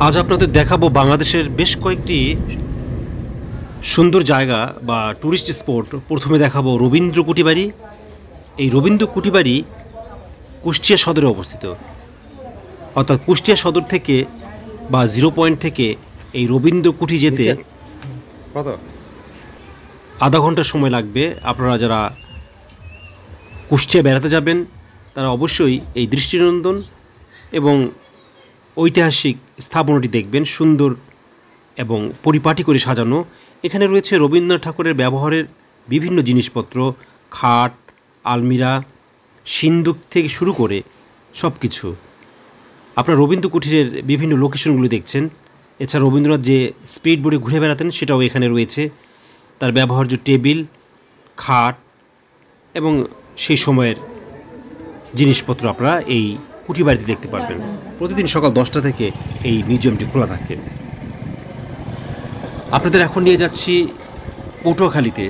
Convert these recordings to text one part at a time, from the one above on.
আজ আপনাদের দেখাবো বাংলাদেশের বেশ কয়েকটি সুন্দর জায়গা বা ট্যুরিস্ট স্পট। প্রথমে দেখাবো রবীন্দ্র কুটিবাড়ি। এই রবীন্দ্র কুটিবাড়ি কুষ্টিয়া সদরে অবস্থিত, অর্থাৎ কুষ্টিয়া সদর থেকে বা 0 পয়েন্ট থেকে এই রবীন্দ্র কুটি যেতে কত আধা ঘন্টা সময় লাগবে। আপনারা যারা কুষ্টিয়া বেড়াতে যাবেন তারা অবশ্যই এই দৃষ্টিনন্দন এবং ঐতিহাসিক স্থাপনাটি দেখবেন, সুন্দর এবং পরিপাটি করে সাজানো। এখানে রয়েছে রবীন্দ্রনাথ ঠাকুরের ব্যবহারের বিভিন্ন জিনিসপত্র, খাট, আলমিরা, সিন্দুক থেকে শুরু করে সব কিছু। আপনার রবীন্দ্র কুঠিরের বিভিন্ন লোকেশনগুলো দেখছেন। এছাড়া রবীন্দ্রনাথ যে স্পিড বোটে ঘুরে বেড়াতেন সেটাও এখানে রয়েছে। তার ব্যবহার্য টেবিল, খাট এবং সেই সময়ের জিনিসপত্র আপনারা এই কুঠিবাড়িতে দেখতে পারবেন। প্রতিদিন সকাল 10টা থেকে এই মিউজিয়ামটি খোলা থাকে। আপনাদের এখন নিয়ে যাচ্ছি পটুয়াখালীতে।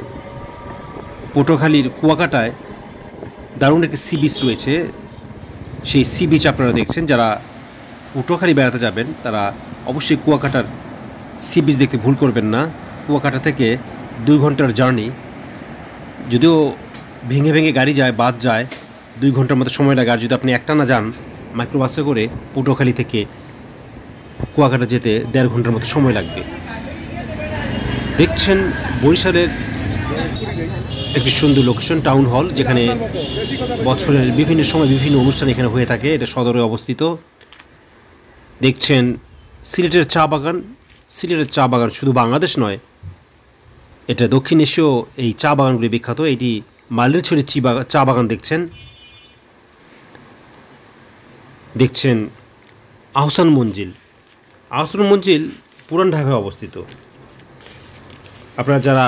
পটুয়াখালীর কুয়াকাটায় দারুণ একটি সি বিচ রয়েছে। সেই সি বিচ আপনারা দেখছেন। যারা পটুয়াখালী বেড়াতে যাবেন তারা অবশ্যই কুয়াকাটার সি বিচ দেখতে ভুল করবেন না। কুয়াকাটা থেকে 2 ঘন্টার জার্নি, যদিও ভেঙে ভেঙে গাড়ি যায়, বাস যায়, 2 ঘন্টার মতো সময় লাগে। আর যদি আপনি একটানা যান মাইক্রোবাসে করে পটুয়াখালী থেকে কুয়াকাটা যেতে 1.5 ঘন্টার মতো সময় লাগবে। দেখছেন বরিশালের একটি সুন্দর লোকেশন, টাউন হল, যেখানে বছরের বিভিন্ন সময় বিভিন্ন অনুষ্ঠান এখানে হয়ে থাকে। এটা সদরে অবস্থিত। দেখছেন সিলেটের চা বাগান। সিলেটের চা বাগান শুধু বাংলাদেশ নয়, এটা দক্ষিণ এশীয় এই চা বাগানগুলি বিখ্যাত। এটি মাইলেরছড়ির চা বাগান দেখছেন। দেখছেন আহসান মঞ্জিল। আহসান মঞ্জিল পুরান ঢাকায় অবস্থিত। আপনারা যারা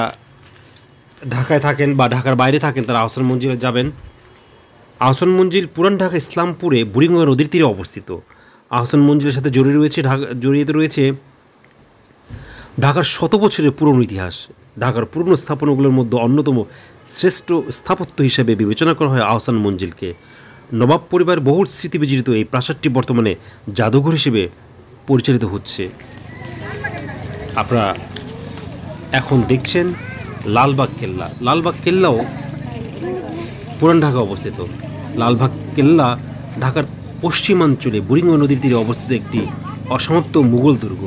ঢাকায় থাকেন বা ঢাকার বাইরে থাকেন তারা আহসান মঞ্জিলে যাবেন। আহসান মঞ্জিল পুরান ঢাকা ইসলামপুরে বুড়িগঙ্গা নদীর তীরে অবস্থিত। আহসান মঞ্জিলের সাথে জড়িয়ে রয়েছে ঢাকার 100 বছরের পুরনো ইতিহাস। ঢাকার পুরনো স্থাপনাগুলোর মধ্যে অন্যতম শ্রেষ্ঠ স্থাপত্য হিসেবে বিবেচনা করা হয় আহসান মঞ্জিলকে। নবাব পরিবার বহুল স্মৃতি বিজড়িত এই প্রাসাদটি বর্তমানে জাদুঘর হিসেবে পরিচালিত হচ্ছে। আপনারা এখন দেখছেন লালবাগ কেল্লা। লালবাগ কেল্লাও পুরান ঢাকা অবস্থিত। লালবাগ কেল্লা ঢাকার পশ্চিমাঞ্চলে বুড়িগঙ্গা নদীর তীরে অবস্থিত একটি অসমাপ্ত মুঘল দুর্গ।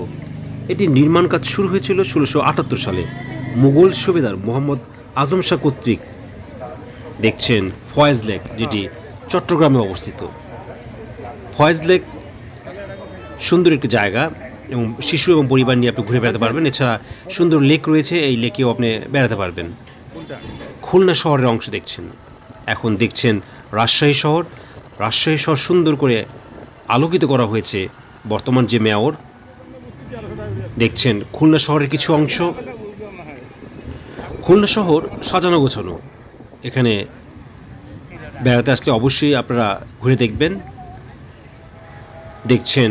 এটির নির্মাণ কাজ শুরু হয়েছিল 1678 সালে মুঘল সুবেদার মোহাম্মদ আজম শাহ কর্তৃক। দেখছেন ফয়েজ লেক, যেটি চট্টগ্রামে অবস্থিত। ফয়েজ লেক সুন্দর একটি জায়গা এবং শিশু এবং পরিবার নিয়ে আপনি ঘুরে বেড়াতে পারবেন। এছাড়া সুন্দর লেক রয়েছে, এই লেকেও আপনি বেড়াতে পারবেন। খুলনা শহরের অংশ দেখছেন। এখন দেখছেন রাজশাহী শহর। রাজশাহী শহর সুন্দর করে আলোকিত করা হয়েছে বর্তমান যে মেয়র। দেখছেন খুলনা শহরের কিছু অংশ। খুলনা শহর সাজানো গোছানো। এখানে বেড়াতে আসলে অবশ্যই আপনারা ঘুরে দেখবেন। দেখছেন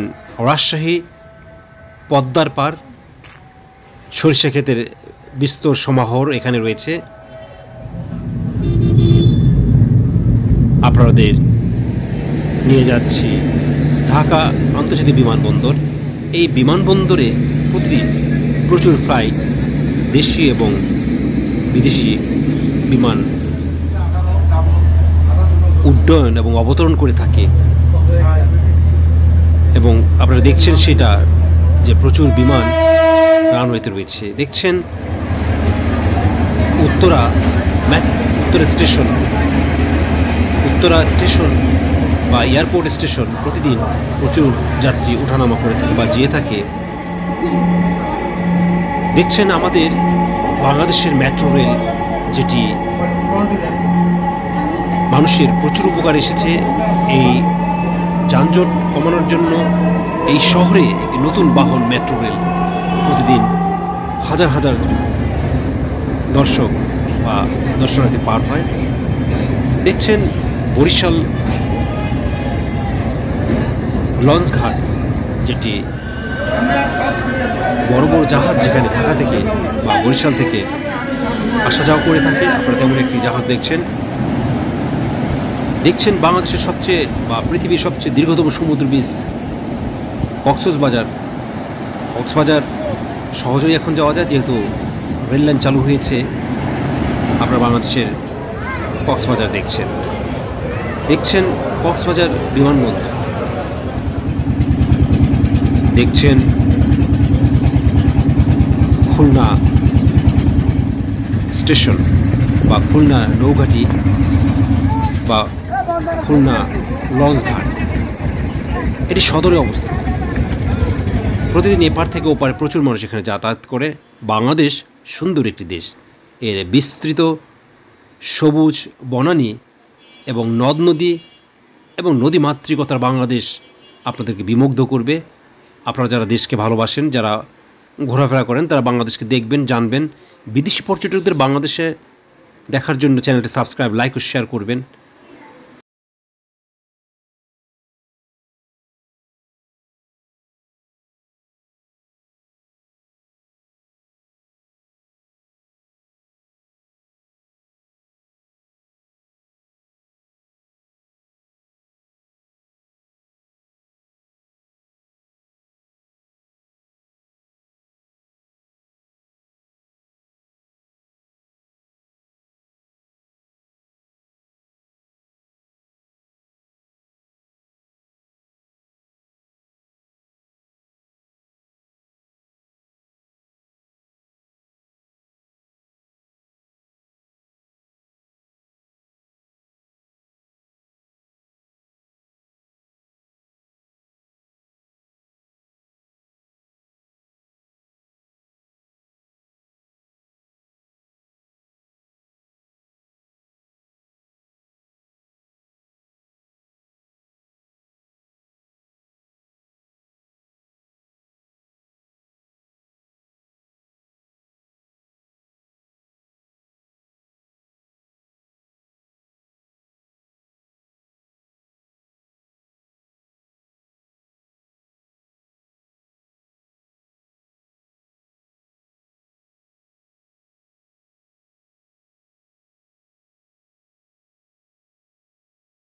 রাজশাহী পদ্মার পার, সরিষা ক্ষেতের বিস্তর সমাহার এখানে রয়েছে। আপনাদের নিয়ে যাচ্ছি ঢাকা আন্তর্জাতিক বিমানবন্দর। এই বিমানবন্দরে প্রতিদিন প্রচুর ফ্লাইট, দেশি এবং বিদেশি বিমান উড্ডয়ন এবং অবতরণ করে থাকে। এবং আপনারা দেখছেন সেটা যে প্রচুর বিমান রানওয়েতে রয়েছে। দেখছেন উত্তরা স্টেশন বা এয়ারপোর্ট স্টেশন প্রতিদিন প্রচুর যাত্রী ওঠানামা করে থাকে বা যেয়ে থাকে। দেখছেন আমাদের বাংলাদেশের মেট্রো রেল, যেটি মানুষের প্রচুর উপকার এসেছে। এই যানজট কমানোর জন্য এই শহরে একটি নতুন বাহন মেট্রো রেল প্রতিদিন হাজার হাজার দর্শক বা দর্শনার্থী পার হয়। দেখছেন বরিশাল লঞ্চ ঘাট, যেটি বড় বড় জাহাজ যেখানে ঢাকা থেকে বা বরিশাল থেকে আসা যাওয়া করে থাকে। আপনারা তেমন একটি জাহাজ দেখছেন। দেখছেন বাংলাদেশের সবচেয়ে বা পৃথিবীর সবচেয়ে দীর্ঘতম সমুদ্র বীচ কক্সবাজার কক্সবাজার সহজেই এখন যাওয়া যায়, যেহেতু রেল লাইন চালু হয়েছে। আপনারা বাংলাদেশের কক্সবাজার দেখছেন কক্সবাজার বিমানবন্দর, দেখছেন খুলনা স্টেশন বা খুলনা নৌঘাটি বা খুলনা লঞ্চ ঘাট। এটি সদরে অবস্থিত। প্রতিদিন এপার থেকে ওপারে প্রচুর মানুষ এখানে যাতায়াত করে। বাংলাদেশ সুন্দর একটি দেশ। এর বিস্তৃত সবুজ বনানী এবং নদ নদী এবং নদীমাতৃকতার বাংলাদেশ আপনাদেরকে বিমুগ্ধ করবে। আপনারা যারা দেশকে ভালোবাসেন, যারা ঘোরাফেরা করেন, তারা বাংলাদেশকে দেখবেন, জানবেন। বিদেশি পর্যটকদের বাংলাদেশে দেখার জন্য চ্যানেলটি সাবস্ক্রাইব, লাইক ও শেয়ার করবেন।